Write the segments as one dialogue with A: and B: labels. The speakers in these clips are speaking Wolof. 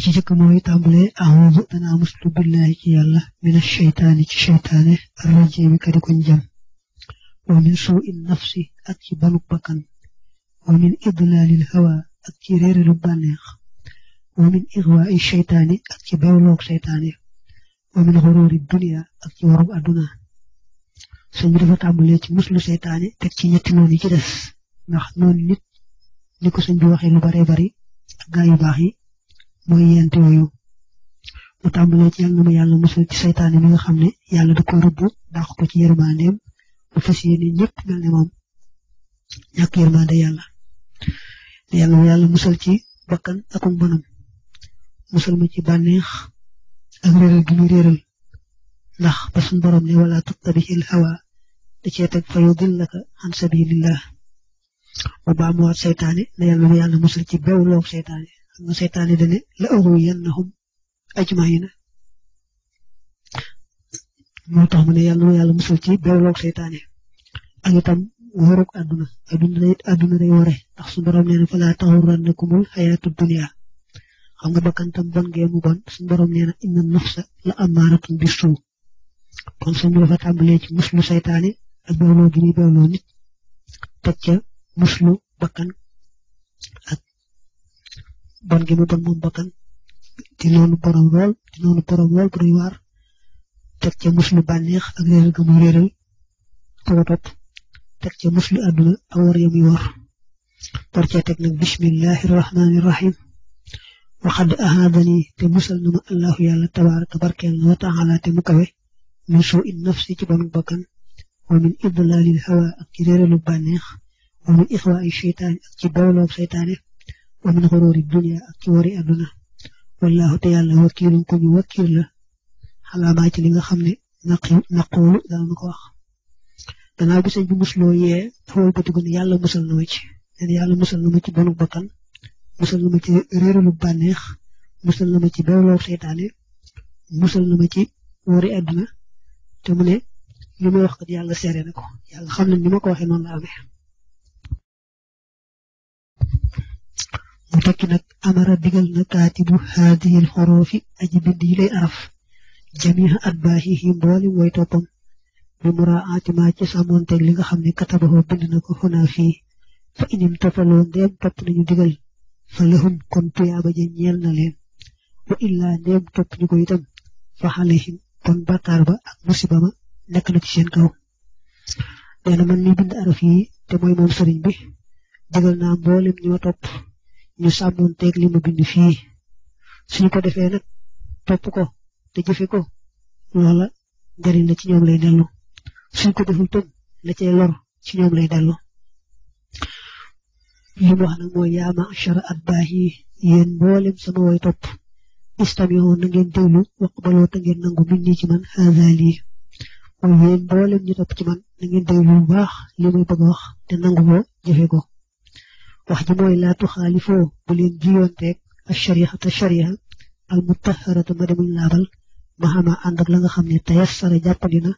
A: ci jëkk mooy tàmbale a'uudu danaa muslu billahi ci yàlla mina sheytaani ci sheytaane arrajiimi kadi kuñ jam wa min suu'i nafsi ak ci banuk bakkan wa min idlaalil hawa ak ci réeralu bànneex wa min ixwaa'i sheytaani ak ci bewloog sheytaane wa min xuruuri dunya ak ci warug àdduna sëñ bi dafa tàmbalee ci muslu sheytaane teg ci ñetti noonu yi ci des ndax noonu nit ni ko sëñ bi waxee lu bare bari ak gaa yu baax yi mooy yent yooyu mu tàmbalee ci yàlla na ma yàlla musal ci seytaane mi nga xam ne yàlla da ko rëbb dàq ko ci yërmandeem bu fas yéene ñëpp mel ne moom ñàkk yërmande yàlla na ma yàlla musal ci bakkan akum bonam musal ma ci bànneex ak réeral gi muy réeral ndax ba suñ borom ne wala tattabi'il hawa da cee teg fa yudillaka an sabilillah ba baamuwaat seytaane na yàlla na ma yàlla musal ci bewloog seytaane xam nga seytaane dane la ughwiyannahum ajmaina moo tax mu ne yàlla na ma yàlla musal ci bewloog seytaane ak itam warug àdduna day ware ndax su borom nee na fa laa taxurrannakumul xayaatu dunya xam nga bakkan tam bon ngee mu bon su borom nee na inna nafsa la amaaratun bi suu kon suñu dafa tàmbalee ci muslu seytaane ak bewloo gi muy bewloo nit teg ca muslu bakkan ak bon gi mu bon moom bakkan di noonu borom lool bu doy waar teg ca muslu bànneex ak réeral ga muy réeral ko topp teg ca muslu àdduna ak war ya muy war door cee teg nag bismillahi rahmaani rahim waxad ahaadani te musal na ma allahu yàlla tabaaraka barkeel na wa taala te mu kawe min suu in nafsi ci bonu bakkan wa min idlaalil hawa ak ci réeralu bànneex wa min ixwaa'i sheytaani ak ci bewloob seytaane wa min xuruuri dunya ak ci wari àdduna wallahu te yàlla wakiilum ko ñu wakiil la xalaamaa ci li nga xam ne naquulu dana ko wax gannaaw bi sëñ bi musloo yee dafa wëlbatiku ne yàlla musal na ma ci nen yàlla musal na ma ci bonu bakkan musal na ma ci réeralu bànneex musal na ma ci bewloob seytaane musal na ma ci wari àdduna te mu ne li may wax kat yàlla seere na ko yàlla xam ne ni ma ko waxee noonu la amee mu tekki nag amara digal na kaatibu haadihil xoroofi aji bind yi lay araf jamiha atbaahihi mbooli mooy toppam bi muraati ma ci sàmmoonteeg li nga xam ne katabahu bind na ko xunaa fii fa inim toppaloo ndeem topp nañu digal fa lahum kon tuyaaba ja ñeel na leen wa illaa ndeem topp ñu ko itam fa alayhim kon bàkkaar ba ak musiba ma nekk na ci seen kaw nee na man mi bind araf yi te mooy moom sëriñ bi digal naa mboolem ñi ma topp ñu sàmmoon teeg li ma bind fii suñu ko defee nag topp ko te jëfe ko loola njariñ la ci ñoom lay dellu suñ ko deful tam la cay lor ci ñoom lay dellu li mu wax nag mooy yaa ma'shara atbaahi yéen mboolem sama way topp istami'u na ngeen déglu waqbaloo te ngeen nangu min nii ci man haazali mooy yéen mboolem ñu topp ci man na ngeen déglu bu baax li muy bëgg a wax te nangu ko jëfe ko wax ji mooy laa tuxaalifoo bu leen jiyoonteeg ashariata sharia al mutaharata ma demuñ laabal ma xama ànd ak la nga xam ne tayassara jàppandi na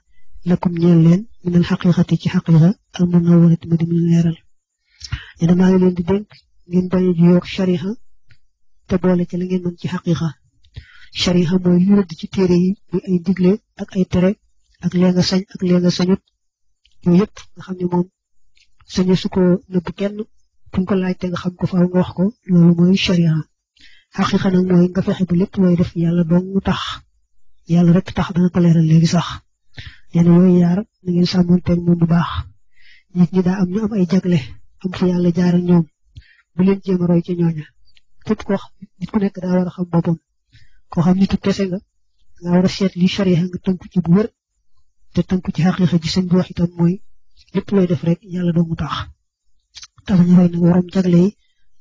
A: lakum ñeel leen minal xaqiqati ci xaqiqa al munawwarati ma demuñ leeral nee na maa ngi leen di dénk ngeen bañ a jiyoog sharia te boole ci la ngeen mën ci xaqiqa sharia mooy li rëdd ci téere yi muy ay digle ak ay tere ak lee nga sañ ak lee nga sañut yooyu yëpp nga xam ne moom sañu su ko nëbb kenn kuñ ko laaj te nga xam ko faaw nga wax ko loolu mooy sharia xaqiqa nag mooy nga fexe ba lépp looy def yàlla dong mu tax yàlla rek tax dana ko leeral léegi sax nee na yooyu yaar na ngeen sàmmonteeg moom bu baax nit ñi daa am ñu am ay jagle am fu yàlla jaaral ñoom bu leen jéem a roy ci ñooña képp koo xam nit ku nekk daa war a xam boppam koo xam nitu kese nga war a seet li sharia nga tënku ci bu wër te tënku ci xaqiqa ji sëñ bi wax itam mooy lépp looy def rek yàlla dong mu tax tabañ roy nag waram jagle yi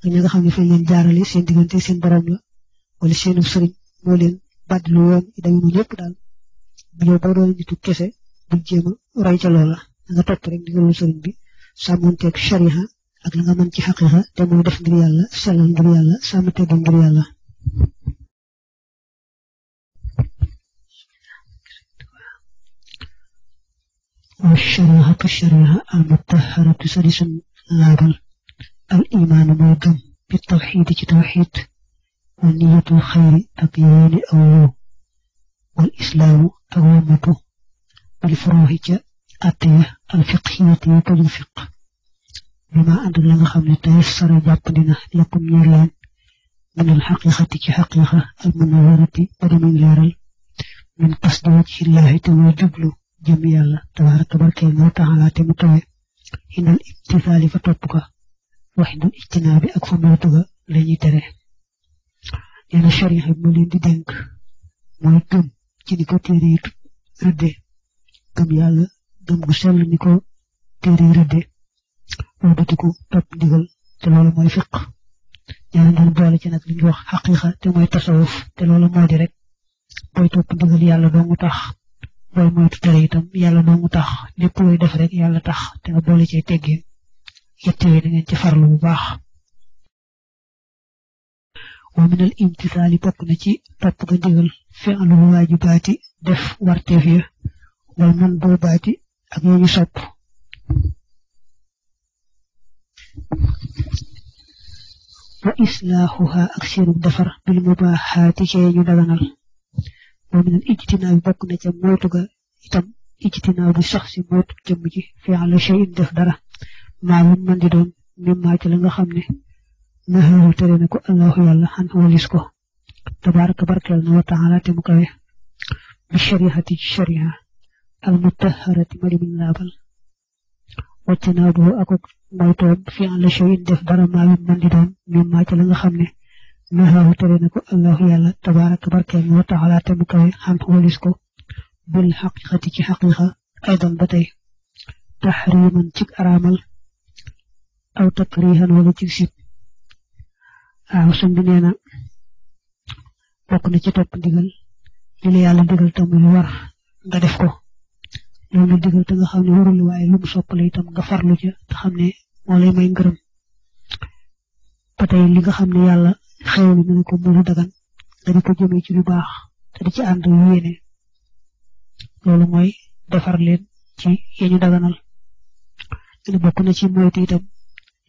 A: ak ñi nga xam ne fañ leen jaarale seen diggante seen borom la wala seenu sëriñ moo leen bàddilu yoon i dañu lépp daal bu yow boo doon nitu kese bul jéem a roy ca loola nga topp rek ndigalul sëriñ bi sàmmonteeg sharia ak la nga mën ci xaqiqa te muy def ngir yàlla sellal ngir yàlla sàmm teggam ngir yàlla wa shari'atu sharia al mutahharatu sadisun laabal al imaanu mooy gëm bi tawxiid ci tawxiid wa niyatul xayri ak yéene aw yiw wal islaamu ak womatu bil furuuxi ca atte ya al fiqhiyati yi ko jug fiq bi ma ànd la nga xam ne tey sara jàppandina lakum ñeel leen minal xaqiqati ci xaqiqa al munawwarati ba dumuñ leeral min qasdi wajhillaahi te muy jublu jëm yàlla tabaaraka barkeel wa taala te mu tawe indal imtisaali fa topp ka waxindal ijtinaabi ak fa moytu ga la ñuy tere nee na sharia bi mu leen di dénk mooy gëm ci ni ko téere yi rëdde gëm yàlla gëm gu sell ni ko téere yi rëdde moo batiku topp ndigal te loolu mooy fiq ñaan ngeen boole ci nag li ñuy wax xaqiqa te mooy tasawuf te loolu moo di rek booy topp ndigal yàlla doo mu tax booy moytu tere itam yàlla doo mu tax lépp looy def rek yàlla tax te nga boole ci teggee yett yooyu da ngeen ci farlu bu baax wa minal imtisaali bokk na ci topp ga ndigal fi'lul waajibaati def warteef ya wal manduubaati ak ya ñu sopp wa islaahuha ak seenu defar bil mubaahaati ci ñu daganal wa minal ijtinaabi bokk na ca moytu ga itam ijtinaabu sax si moytu jëmm ji fi'lu shay'in def dara maa lu mën di doon mimmaa ci la nga xam ne nahahu tere na ko allahu yàlla xan walis ko tabaraka barkeel na wa taala te mu kawe bi shari'ati ci shari'a al mutahharati mari min laabal wajtanaabu akok moytoom fi'lu shay'in def dara maa lu mën di doon mimmaa ci la nga xam ne nahahu tere na ko allahu yàlla tabaraka barkeel na wa taala te mu kawe xan walis ko bil xaqiqati ci xaqiqa aydan ba tey taxriman ci araamal aw takrihan wala ci sib waaw sëñ bi nee na bokk na ci topp ndigal li la yàlla digal te muy war nga def ko loolu la digal te nga xam ne warul waaye lu mu soppale itam nga farlu ca te xam ne moo lay may ngërëm ba tey li nga xam ne yàlla xewlu na ko mu dagan nga di ko jëmee ci lu baax te di ci ànd yéene loolu mooy defar leen ci yeñu daganal li bokk na ci moytu itam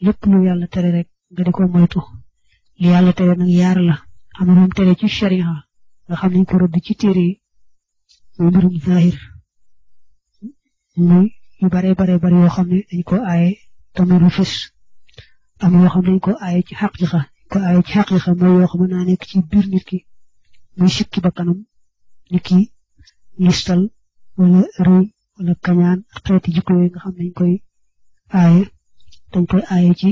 A: lépp lu yàlla tere rek nga di ko moytu li yàlla tere nag yaar la am na tere ci sharia nga xam ne ko rëdd ci téere yi muy mbirum zahir muy yu bare yoo xam ne dañ ko aaye tamit lu fës am yoo xam ne dañ ko aaye ci xaqiqa mooy yoo xam ne naa nekk ci biir nit ki muy sikki bakkanam nit ki listal wala rëy wala kañaan ak xeeti jikko yooyu nga xam ne dañ koy aaye ci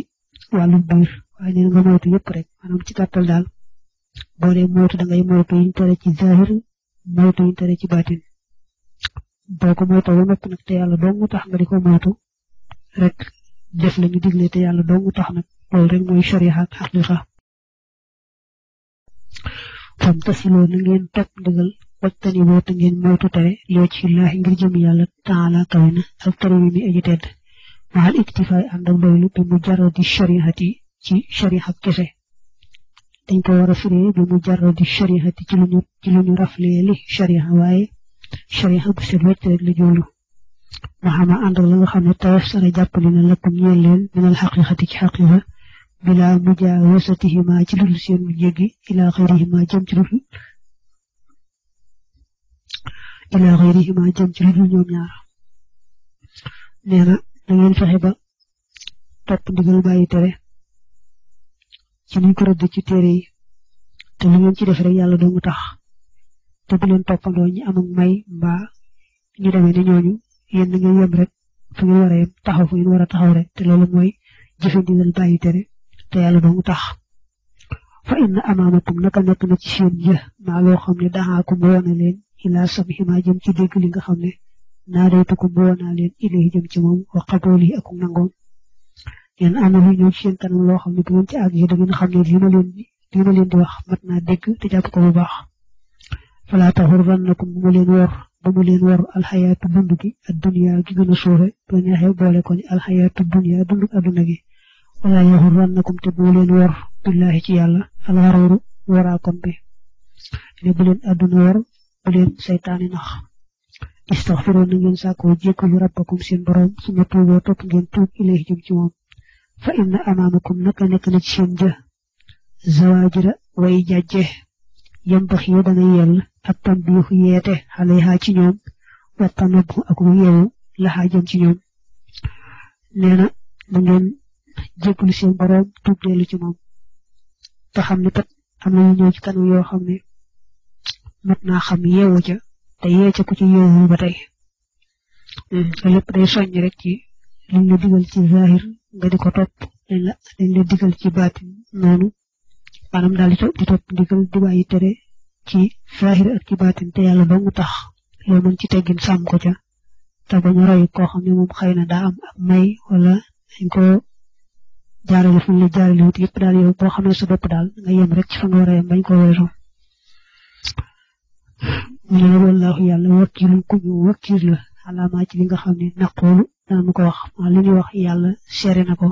A: wàllu biir waaye neen nga moytu yëpp rek maanaam ci gàttal daal boo dee moytu da ngay moytu yiñ tere ci zahir moytu yiñ tere ci baatin boo ko moytoo ba noppi nag te yàlla dong tax nga di ko moytu rek def la ñu digle te yàlla dong tax nag loolu rek mooy sharia ak xaqiqa fam tasiloo na ngeen topp ndigal wajtani boo te ngeen moytu tere loo ci laahi ngir jëm yàlla taala kawe na ak karimi mi aji tedd maxal iktifaay ànd ak doylu bi mu jarradi shariati ci sharia kese dañ ko war a firee bi mu jarradi shariati ci lu ñu raflee li sharia waaye sharia bu set wecc rek la jowlu maxama ànd ak la nga xam ne tawaf sara jàppali na lakum ñeel leen minal xaqiqati ci xaqiqa bila mujaawasatihima ci dul seen mu jéggi ila xayrihima jëm ci dul ñoom ñaar nee na da ngeen fexe ba topp ndigal bàyyi tere ci niñ ko rëdd ci téere yi te lu ngeen ci def rek yàlla doo mu tax te bu leen toppandoo ñi am ak may mbaa ñu demee ne ñooñu yéen da ngeen yem rek fu ngeen war a yem taxaw fu ngeen war a taxaw rek te loolu mooy jëfe ndigal bàyyi tere te yàlla doo mu tax fa inna amaamakum naka nekk na ci seen jë maa loo xam ne daxaakum woona leen ilaa samihima jëm ci dégg li nga xam ne naadaytukum woona leen ilayhi jëm ci moom wa qabooli ak nangoom yéen am na lu ñëw ci seen kanam loo xam ne bu ngeen ci àggee da ngeen xam ne li ma leen di wax mat naa dégg te jàpp ko bu baax falaa taxurrannakum bu mu leen wor alxayaatu dund gi ak dunya gi gën a suufe bu neexee boole ko ni alxayaatu dunya dund adduna gi wala yaxurrannakum te bu mu leen wor billahi ci yàlla alxaruuru waraakoon bi ne bu leen adduna wor bu leen saytaani nax istaxfiroon na ngeen sàkkoo jéggalu rabbakum seen borom su ma tuuboo topp ngeen tuub ilayhi jëm ci moom fa inna amaamakum naka nekk na ci seen jë zawaajira way jàjje yambax yi dana yell ak tambiixu yeete xaleha ci ñoom wa tanabu ak yeewu laxaa jëm ci ñoom nee na mu ngeen jéggalu seen boroom tuub dellu ci moom te xam ne kat am na yu ñëw ci kanam yoo xam ne mat naa xam yeewu ca te yee ca ku ci yeewul ba tey lépp day soññ rek ci liñ la digal ci zahir nga di ko topp dañ la digal ci baatin noonu maanaam daal di topp digal di bàyyi tere ci zahir ak ci baatin te yàlla dong tax loo mën ci teggin sàmm ko ca te bañ a roy koo xam ne moom xëy na daa am ak may wala dañ ko jaarale fu ñu la jaarale wut yëpp daal yow boo xamee sa bopp daal nga yem rek ci fa nga war a yem bañ ko weesu mu ne wallaahu yàlla wakiilun ku ñu wakiil la alaamaa ci li nga xam ne naqoolu danañu ko wax li ñuy wax yàlla seere na ko